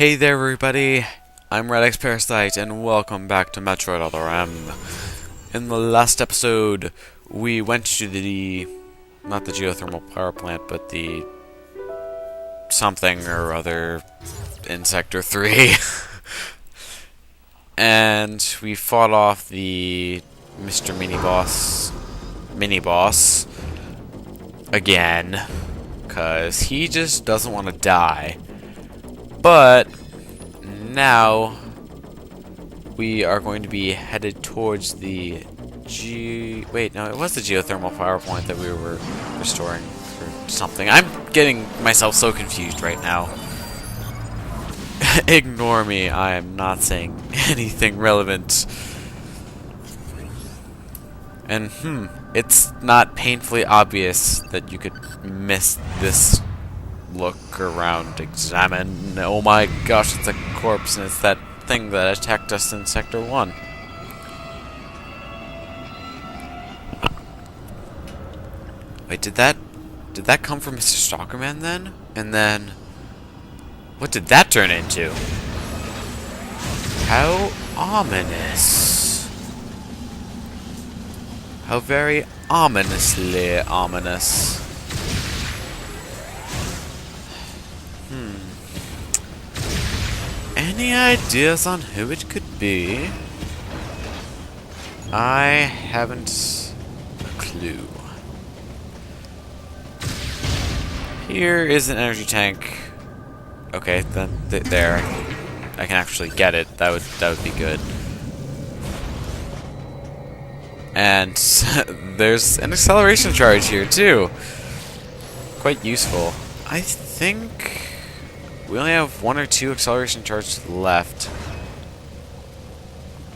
Hey there everybody, I'm Red X Parasite and welcome back to Metroid Other M. In the last episode, we went to the, not the geothermal power plant, but the something or other in Sector 3. And we fought off the Mr. Mini-Boss again, because he just doesn't want to die. But now we are going to be headed towards the wait, no, it was the geothermal power plant that we were restoring or something. I'm getting myself so confused right now. Ignore me, I am not saying anything relevant. And it's not painfully obvious that you could miss this. Look around, examine. Oh my gosh, it's a corpse, and it's that thing that attacked us in Sector 1. Wait, did that come from Mr. Stalkerman then? And then what did that turn into? How ominous. How very ominously ominous. Any ideas on who it could be? I haven't a clue. Here is an energy tank. Okay, then there. I can actually get it. That would be good. And there's an acceleration charge here too. Quite useful. I think we only have 1 or 2 acceleration charges left.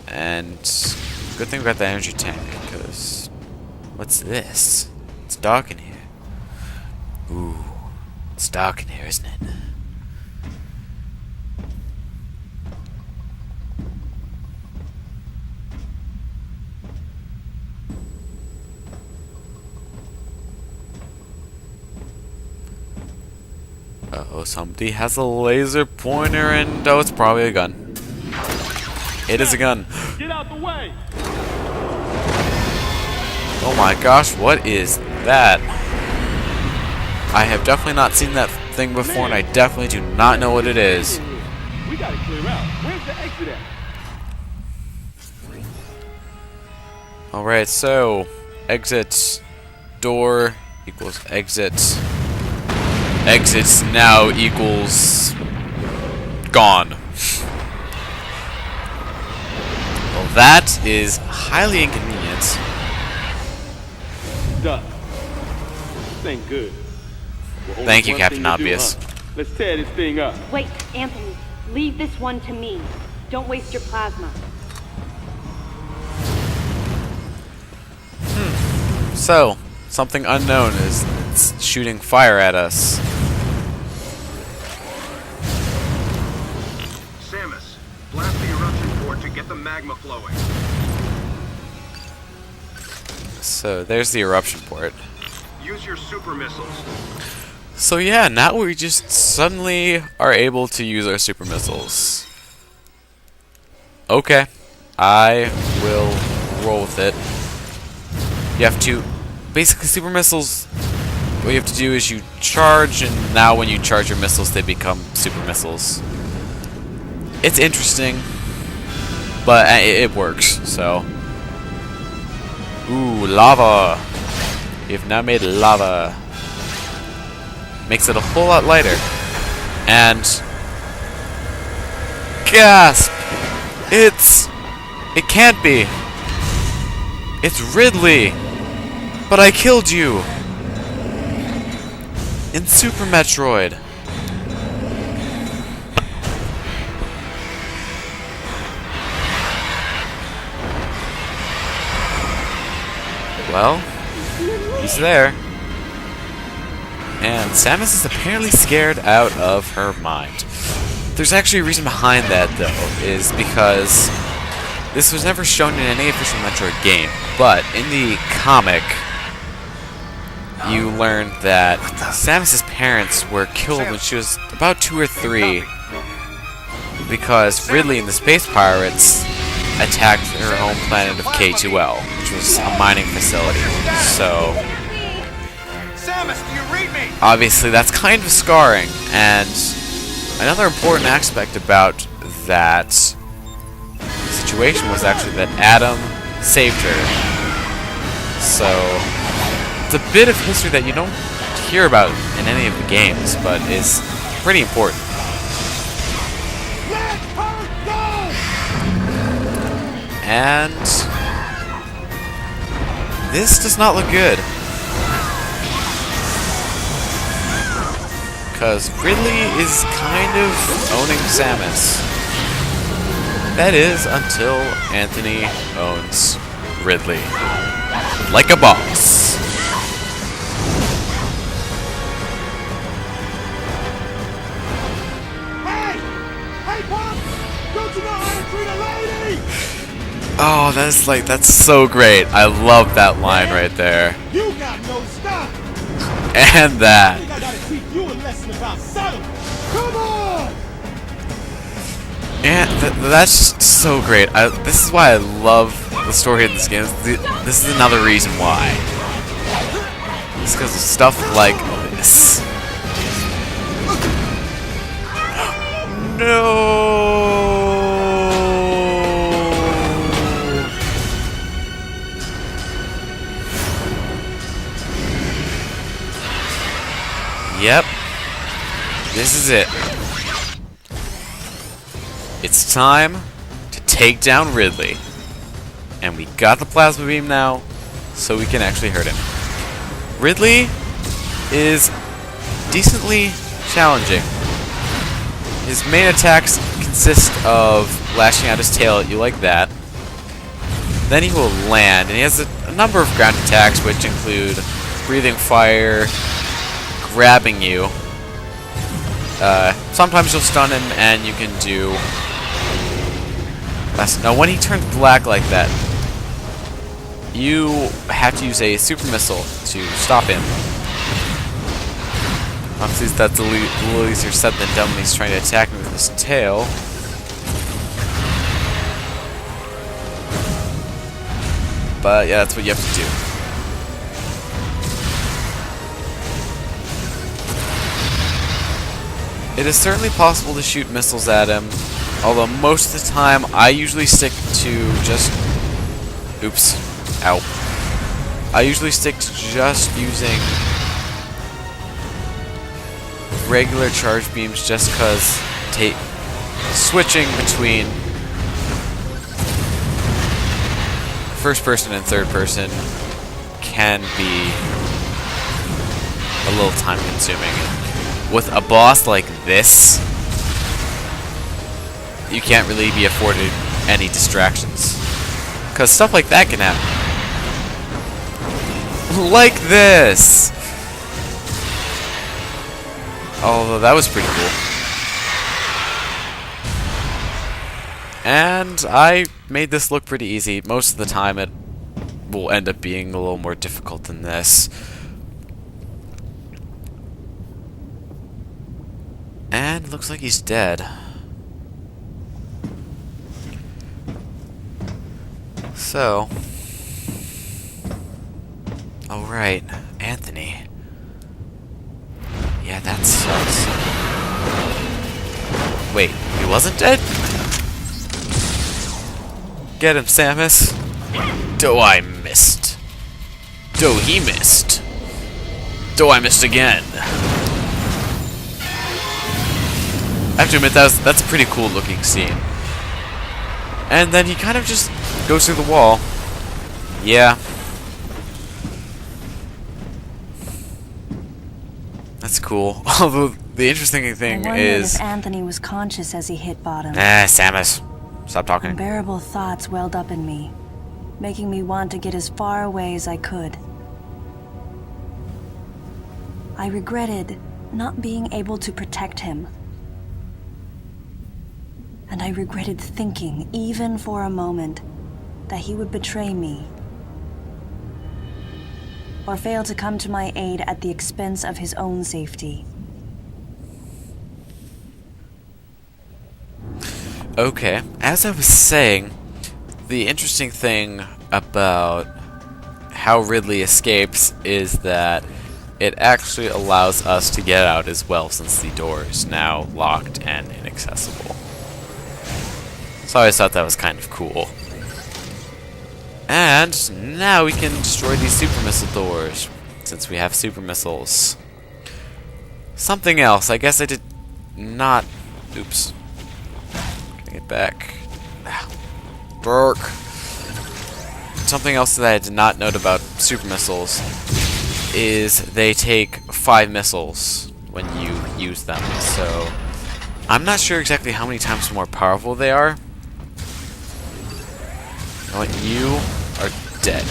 And good thing about the energy tank, because what's this? It's dark in here. Ooh, it's dark in here, isn't it? Uh-oh, somebody has a laser pointer and oh, it's probably a gun. It is a gun. Get out the way. Oh my gosh, what is that? I have definitely not seen that thing before, and I definitely do not know what it is. We gotta clear out. Where's the exit at? Alright, so exit door equals exit. Exits now equals gone. Well, that is highly inconvenient. Done. This ain't good. Thank you, Captain Obvious. Let's tear this thing up. Wait, Anthony. Leave this one to me. Don't waste your plasma. So, something unknown is shooting fire at us. Blast the eruption port to get the magma flowing. So there's the eruption port. Use your super missiles. So yeah, now we just suddenly are able to use our super missiles. Okay, I will roll with it. You have to, basically super missiles, what you have to do is you charge, and now when you charge your missiles they become super missiles. It's interesting, but it works, so. Ooh, lava. We've now made lava. Makes it a whole lot lighter. And gasp! It can't be. It's Ridley. But I killed you. In Super Metroid. Well, he's there. And Samus is apparently scared out of her mind. There's actually a reason behind that, though, is because this was never shown in any official Metroid game, but in the comic, you learn that Samus's parents were killed when she was about 2 or 3 because Ridley and the Space Pirates attacked her home planet of K2L, which was a mining facility. So, Samus, do you read me? obviously that's kind of scarring, and another important aspect about that situation was actually that Adam saved her. So, it's a bit of history that you don't hear about in any of the games, but is pretty important. And this does not look good, because Ridley is kind of owning Samus. That is, until Anthony owns Ridley like a boss. Oh, that's so great. I love that line right there. You got no stop. And that. I gotta teach you a lesson about subtle. Come on! And that's just so great. This is why I love the story of this game. This is another reason why. It's because of stuff like this. No. Yep. This is it. It's time to take down Ridley. And we got the plasma beam now, so we can actually hurt him. Ridley is decently challenging. His main attacks consist of lashing out his tail at you like that. Then he will land, and he has a number of ground attacks, which include breathing fire, grabbing you. Sometimes you'll stun him, and you can do... Now, when he turns black like that, you have to use a super missile to stop him. Obviously, that's a little easier said than done when he's trying to attack me with his tail. But yeah, that's what you have to do. It is certainly possible to shoot missiles at him, although most of the time I usually stick to just... Oops. Ow. I usually stick to just using regular charge beams just because switching between first person and third person can be a little time consuming. With a boss like this, you can't really be afforded any distractions, because stuff like that can happen. Like this! Although that was pretty cool. And I made this look pretty easy. Most of the time it will end up being a little more difficult than this. And looks like he's dead. So... Alright, Anthony. Yeah, that sucks. Wait, he wasn't dead? Get him, Samus. Do I missed. Do he missed. Do I missed again. I have to admit, that's a pretty cool looking scene. And then he kind of just goes through the wall. Yeah. That's cool. Although the interesting thing is... if Anthony was conscious as he hit bottom. Samus. Stop talking. Unbearable thoughts welled up in me, making me want to get as far away as I could. I regretted not being able to protect him. And I regretted thinking, even for a moment, that he would betray me. Or fail to come to my aid at the expense of his own safety. Okay, as I was saying, the interesting thing about how Ridley escapes is that it actually allows us to get out as well, since the door is now locked and inaccessible. So I always thought that was kind of cool. And now we can destroy these super missile doors, since we have super missiles. Something else, I guess I did not... Oops. Getting it back. Burk. Something else that I did not note about super missiles is they take 5 missiles when you use them. So I'm not sure exactly how many times more powerful they are. You are dead.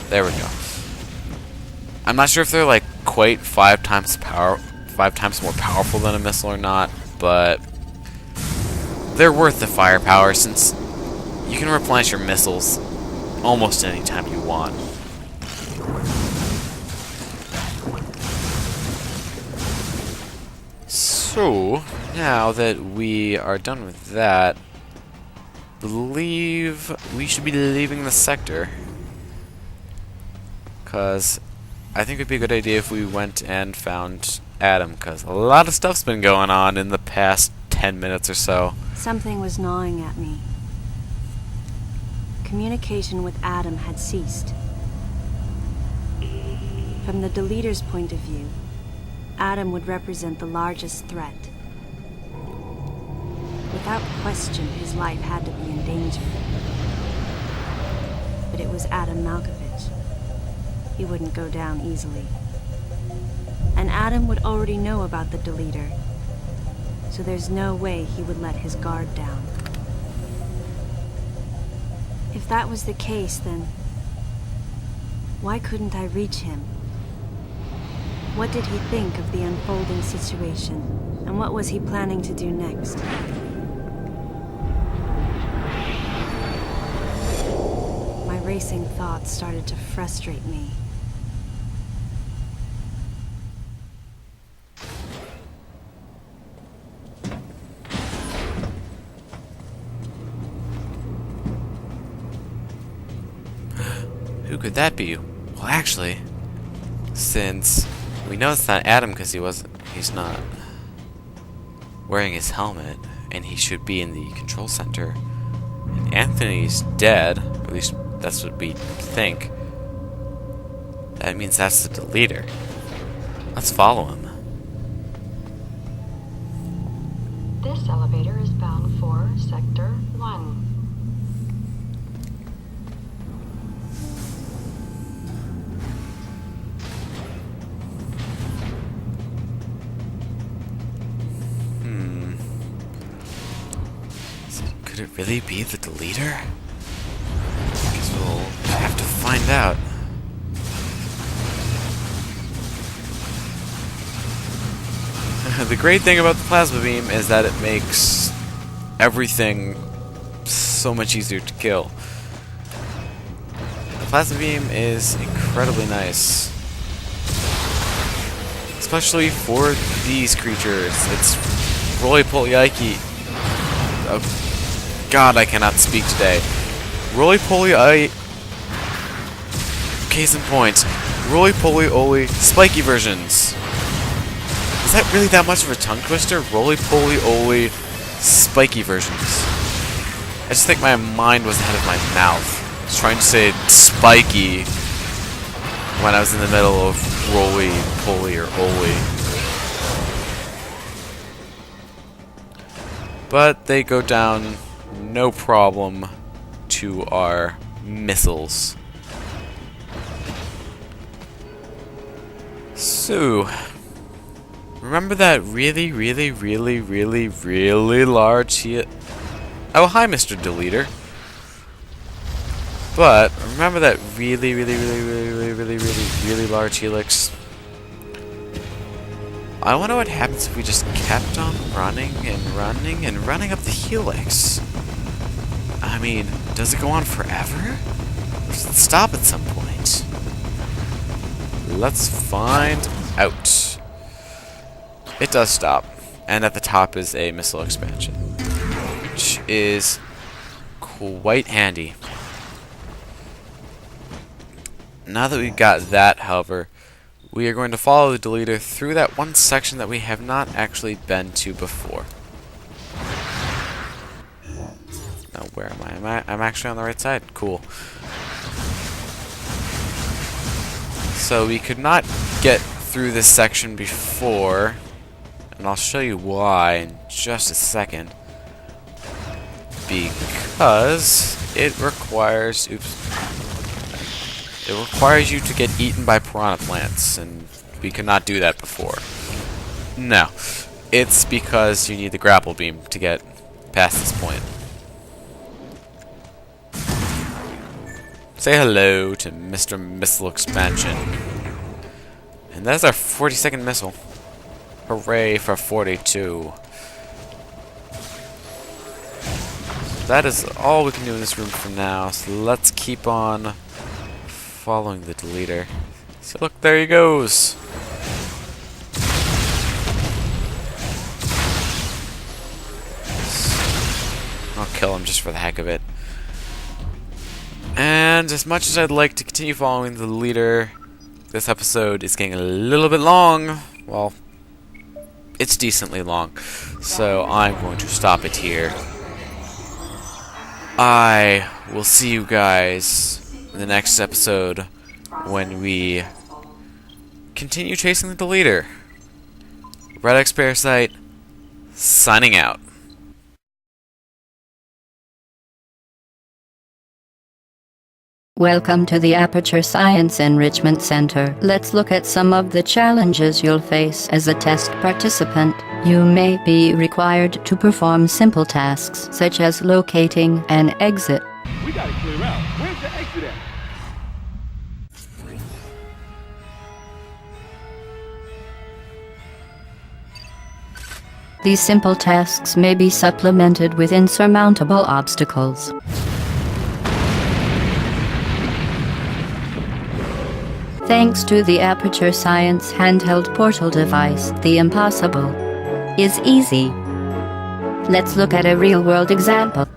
There we go. I'm not sure if they're like quite 5 times more powerful than a missile or not, but they're worth the firepower since you can replenish your missiles almost any time you want. So, now that we are done with that, I believe we should be leaving the sector. Because I think it would be a good idea if we went and found Adam, because a lot of stuff's been going on in the past 10 minutes or so. Something was gnawing at me. Communication with Adam had ceased. From the Deleter's point of view, Adam would represent the largest threat. Without question, his life had to be in danger. But it was Adam Malkovich. He wouldn't go down easily. And Adam would already know about the Deleter, so there's no way he would let his guard down. If that was the case, then why couldn't I reach him? What did he think of the unfolding situation, and what was he planning to do next? My racing thoughts started to frustrate me. Who could that be? Well, actually, since we know it's not Adam because he's not wearing his helmet, and he should be in the control center, and Anthony's dead, or at least that's what we think. That means that's the Deleter. Let's follow him. This elevator is bound for Sector 1. Could it really be the Deleter? Guess we'll have to find out. The great thing about the plasma beam is that it makes everything so much easier to kill. The plasma beam is incredibly nice. Especially for these creatures. It's roly-poly Ike. Oh, God, I cannot speak today. Roly-poly Ike. Case in point. Roly-poly-oly spiky versions. Is that really that much of a tongue twister? Roly-poly-oly spiky versions. I just think my mind was ahead of my mouth. I was trying to say spiky when I was in the middle of roly-poly or oly. But they go down no problem to our missiles. So, remember that really large Oh, hi, Mr. Deleter. But remember that really large helix? I wonder what happens if we just kept on running up the helix. I mean, does it go on forever? Or does it stop at some point? Let's find out. It does stop. And at the top is a missile expansion, which is quite handy. Now that we've got that, however, we are going to follow the deleter through that one section that we have not actually been to before. Now, where am I? I'm actually on the right side. Cool. So we could not get through this section before, and I'll show you why in just a second. Because it requires... It requires you to get eaten by piranha plants, and we could not do that before. No. It's because you need the grapple beam to get past this point. Say hello to Mr. Missile Expansion. And that's our 42nd missile. Hooray for 42. That is all we can do in this room for now, so let's keep on following the deleter. So look, there he goes. I'll kill him just for the heck of it. And as much as I'd like to continue following the deleter, this episode is getting a little bit long. Well, it's decently long. So I'm going to stop it here. I will see you guys in the next episode when we continue chasing the deleter. Red X Parasite, signing out. Welcome to the Aperture Science Enrichment Center. Let's look at some of the challenges you'll face as a test participant. You may be required to perform simple tasks, such as locating an exit. We gotta clear out. Where's the exit at? These simple tasks may be supplemented with insurmountable obstacles. Thanks to the Aperture Science handheld portal device, the impossible is easy. Let's look at a real-world example.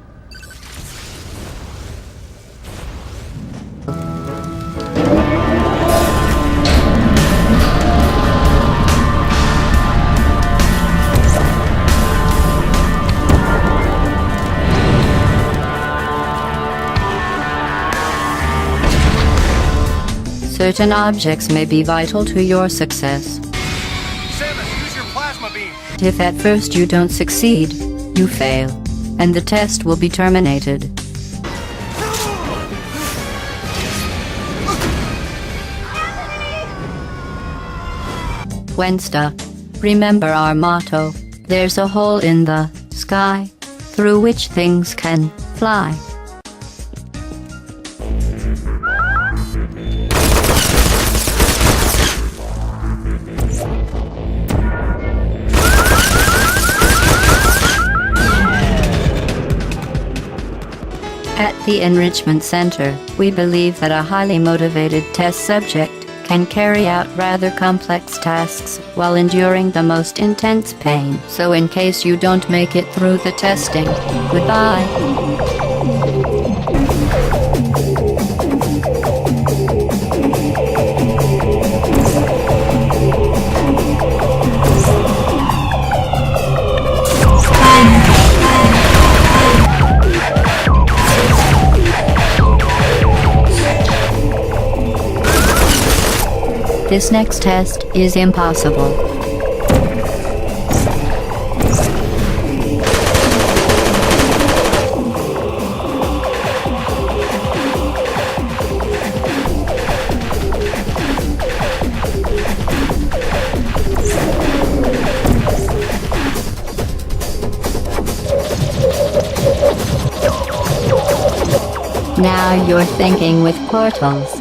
Certain objects may be vital to your success. Samus, use your plasma beam. If at first you don't succeed, you fail, and the test will be terminated. When stuck, remember our motto: there's a hole in the sky through which things can fly. At the Enrichment Center, we believe that a highly motivated test subject can carry out rather complex tasks while enduring the most intense pain. So in case you don't make it through the testing, goodbye. This next test is impossible. Now you're thinking with portals.